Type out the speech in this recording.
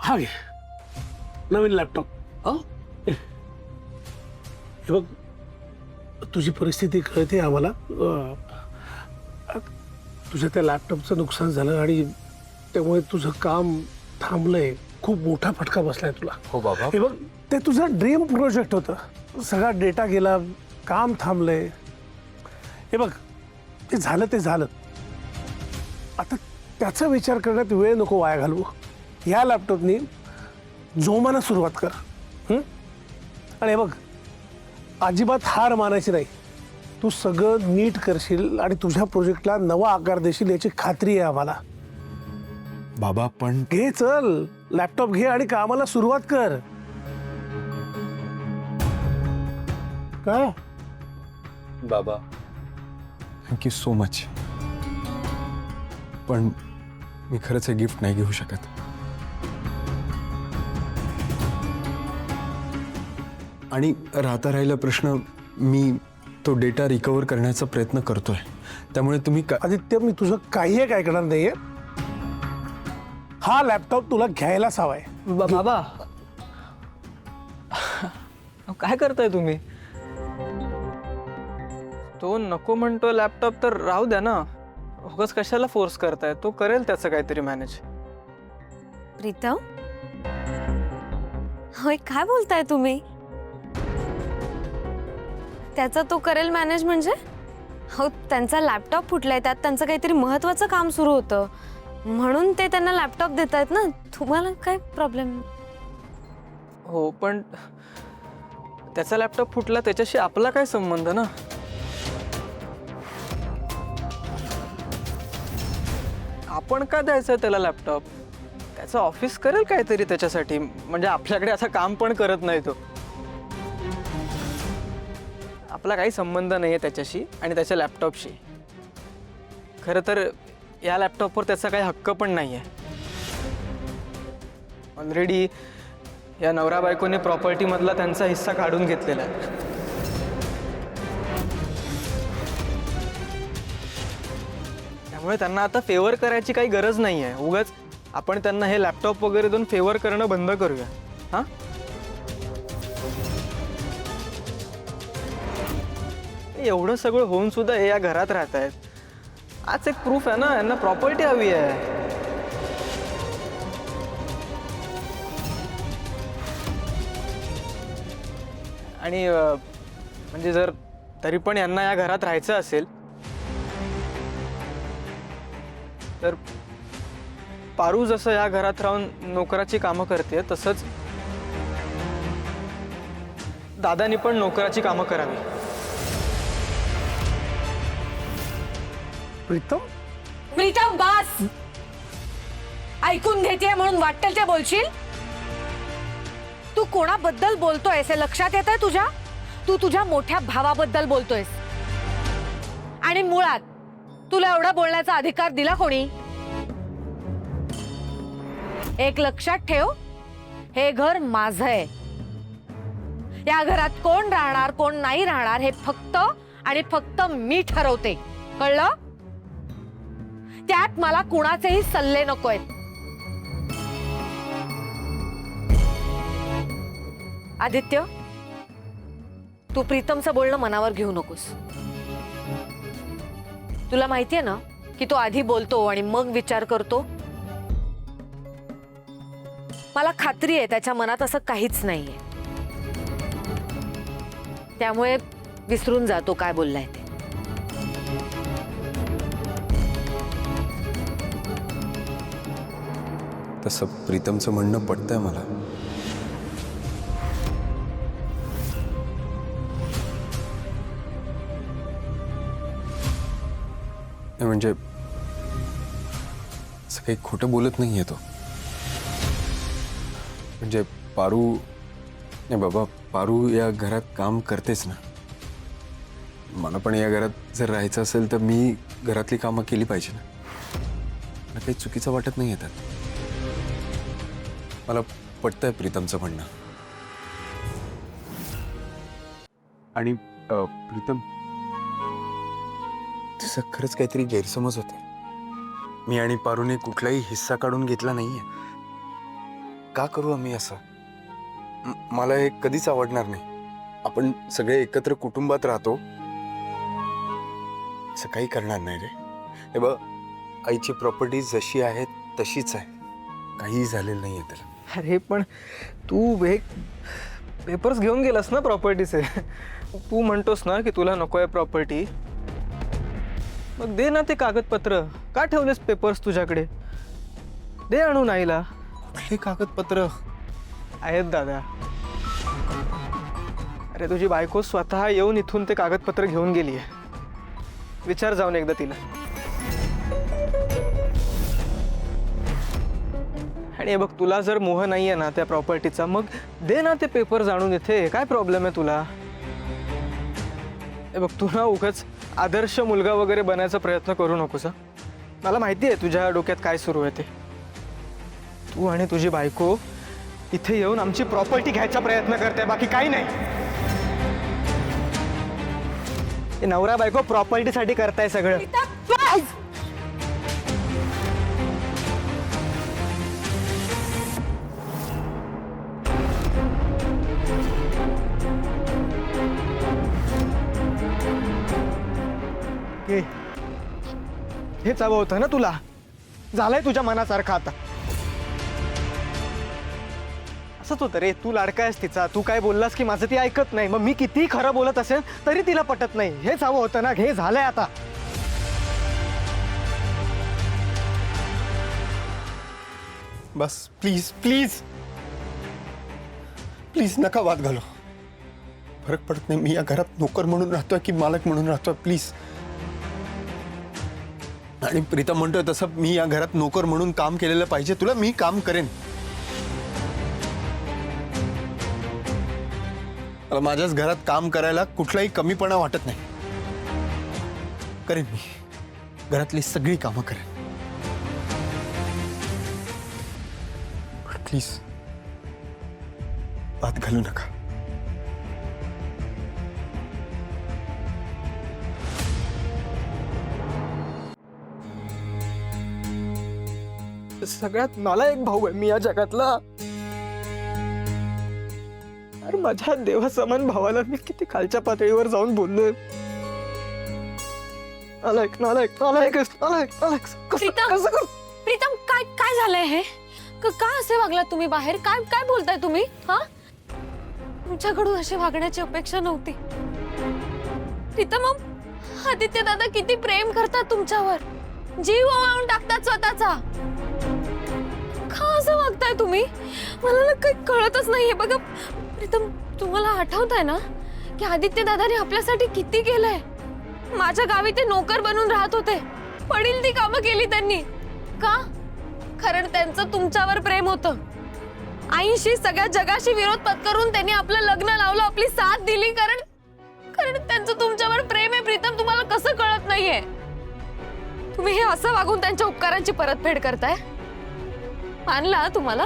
हा घे नवीन लॅपटॉप. हे बघ तुझी परिस्थिती कळते आम्हाला. तुझ्या त्या लॅपटॉपचं नुकसान झालं आणि त्यामुळे तुझं काम थांबलंय. खूप मोठा फटका बसलाय तुला. हो बाबा. हे बघ ते तुझं ड्रीम प्रोजेक्ट होतं, सगळा डेटा गेला, काम थांबलंय. हे बघ ते झालं. आता त्याचा विचार करण्यात वेळ नको वाया घालवू. या लॅपटॉपनी जोमानं सुरुवात कर. आणि हे बघ अजिबात हार मानायची नाही. तू सगळं नीट करशील आणि तुझ्या प्रोजेक्टला नवा आकार देशील याची खात्री आहे आम्हाला. बाबा पण घे चल लॅपटॉप घे आणि कामाला सुरुवात कर. काय बाबा थँक्यू सो मच. पण मी खरंच हे गिफ्ट नाही घेऊ शकत. आणि राहिला प्रश्न, मी तो डेटा रिकवर करण्याचा प्रयत्न करतोय. त्यामुळे तुम्ही आदित्य मी तुझं काही एक ऐकणार नाहीये. हा लॅपटॉप तुला घ्यायलाच हवाय. बाबा काय करताय तुम्ही? तो नको म्हणतो लॅपटॉप तर राहू द्या ना. उगाच कशाला फोर्स करताय? तो करेल त्याचं काहीतरी मॅनेज. प्रीतम होय काय बोलताय तुम्ही? त्याचा तो करेल मॅनेज म्हणजे? हो त्यांचा लॅपटॉप फुटलाय, त्यात त्यांचं काहीतरी महत्त्वाचं काम सुरू होतं म्हणून ते त्यांना लॅपटॉप देत आहेत ना. तुम्हाला काय प्रॉब्लेम? हो पण त्याचा लॅपटॉप फुटला त्याच्याशी आपला काय संबंध ना? आपण का द्यायचं त्याला लॅपटॉप? त्याचं ऑफिस करेल काहीतरी त्याच्यासाठी. म्हणजे आपल्याकडे असं काम पण करत नाही तो. आपला काही संबंध नाही आहे त्याच्याशी आणि त्याच्या लॅपटॉपशी. खरं तर या लॅपटॉपवर त्याचा काही हक्क पण नाही आहे. ऑलरेडी या नवरा बायकोने प्रॉपर्टीमधला त्यांचा हिस्सा काढून घेतलेला आहे. त्यामुळे त्यांना आता फेवर करायची काही गरज नाही आहे. उगाच आपण त्यांना हे लॅपटॉप वगैरे देऊन फेवर करणं बंद करूया. हां एवढं सगळं होऊन सुद्धा हे या घरात राहत आहेत. आज एक प्रूफ आहे ना, यांना प्रॉपर्टी हवी आहे. आणि म्हणजे जर तरी पण यांना या घरात राहायचं असेल तर पारू जसं या घरात राहून नोकराची कामं करते तसंच दादानी पण नोकराची कामं करावी. प्रीतम प्रीतम बस. ऐकून घेते म्हणून वाटेल ते बोलशील? तू कोणाबद्दल बोलतोयस हे लक्षात येतंय तुझ्या? तू तुझ्या मोठ्या भावाबद्दल बोलतोयस. आणि मुळात तुला एवढा बोलण्याचा अधिकार दिला कोणी? एक लक्षात ठेव, हे घर माझं आहे. या घरात कोण राहणार कोण नाही राहणार हे फक्त आणि फक्त मी ठरवते. कळलं? त्यात मला कुणाचेही सल्ले नकोयत. आदित्य तू प्रीतमचं बोलणं मनावर घेऊ नकोस. तुला माहितीये ना की तो आधी बोलतो आणि मग विचार करतो. मला खात्री आहे त्याच्या मनात असं काहीच नाहीये. त्यामुळे विसरून जातो काय बोललाय ते. तसं प्रीतमचं म्हणणं पटतंय मला. म्हणजे असं काही खोटं बोलत नाहीये तो. म्हणजे पारू नाही बाबा, पारू या घरात काम करतेच ना. मला पण या घरात जर राहायचं असेल तर मी घरातली कामं केली पाहिजे ना. मला काही चुकीचं वाटत नाही येतात. मला पटतंय प्रीतमचं म्हणणं. आणि प्रीतम तसं खरंच काहीतरी गैरसमज होते. मी आणि पारूने कुठलाही हिस्सा काढून घेतला नाहीये. का करू आम्ही असं? मला हे कधीच आवडणार नाही. आपण सगळे एकत्र कुटुंबात राहतो, असं काही करणार नाही रे. हे बघ, आईची प्रॉपर्टी जशी आहे तशीच आहे, काहीही झालेलं नाहीये त्याला. अरे पण तू हे पेपर्स घेऊन गेलास ना प्रॉपर्टीचे. तू म्हणतोस ना की तुला नको आहे प्रॉपर्टी, मग दे ना ते कागदपत्र. का ठेवलेस पेपर्स तुझ्याकडे? दे आणून आईला. कुठले कागदपत्र? आहेत दादा. अरे तुझी बायको स्वतः येऊन इथून ते कागदपत्र घेऊन गेली आहे. विचार जाऊन एकदा तिला. आणि हे बघ, तुला जर मोह नाहीये ना त्या प्रॉपर्टीचा, मग दे ना ते पेपर जाणून इथे. काय प्रॉब्लेम आहे तुला? हे बघ, तू ना उगाच आदर्श मुलगा वगैरे बनायचा प्रयत्न करू नकोस हं. मला माहिती आहे तुझ्या डोक्यात काय सुरू आहे ते. तू आणि तुझी बायको इथे येऊन आमची प्रॉपर्टी घ्यायचा प्रयत्न करते, बाकी काही नाही. हे नवरा बायको प्रॉपर्टीसाठी करताय सगळं. हेच हवं होतं ना तुला? झालंय तुझ्या मनासारखं आता. असंच होतं रे, तू लाडका आहेस तिचा. तू काय बोललास की माझं ती ऐकत नाही. मग मी कितीही खरं बोलत असेल तरी तिला पटत नाही. हेच हवं होतं ना? हे झालंय आता. बस प्लीज प्लीज प्लीज नका वाद घालू. फरक पडत नाही मी या घरात नोकर म्हणून राहतोय की मालक म्हणून राहतोय. प्लीज. आणि प्रीतम म्हणतोय तसं मी या घरात नोकर म्हणून काम केलेलं पाहिजे. तुला मी काम करेन. मला माझ्याच घरात काम करायला कुठलाही कमीपणा वाटत नाही. करेन मी घरातली सगळी कामं करेन. प्लीज वाद घालू नका. सगळ्यात मला एक भाऊ आहे मी या जगातला. अरे माझ्या देवासमान भावाला मी किती खालच्या पातळीवर जाऊन बोललोय. नालायक नालायक नालायक नालायक नालायक. प्रीतम, कसं करू? प्रीतम, काय काय झालंय हे? का असे वागलात तुम्ही बाहेर? काय काय बोलताय तुम्ही? हा, तुमच्याकडून अशी वागण्याची अपेक्षा नव्हती. प्रीतम, आदित्य दादा किती प्रेम करतात तुमच्यावर, जीव ओवाळून टाकतात स्वतःचा. का असं वागताय तुम्ही? मला ना काही कळतच नाहीये. बघा प्रीतम, तुम्हाला आठवत आहे ना की आदित्य दादाने आपल्यासाठी किती केलंय? माझ्या गावी ते नोकर बनून राहत होते. पडील ती कामं केली त्यांनी. का? कारण त्यांचं तुमच्यावर प्रेम होतं. आईशी सगळ्या जगाशी विरोध पत्करून त्यांनी आपलं लग्न लावलं, आपली साथ दिली. कारण त्यांचं तुमच्यावर प्रेम आहे. प्रीतम, तुम्हाला कसं कळत नाहीये? तुम्ही हे असं वागून त्यांच्या उपकारांची परतफेड करताय. मानला तुम्हाला?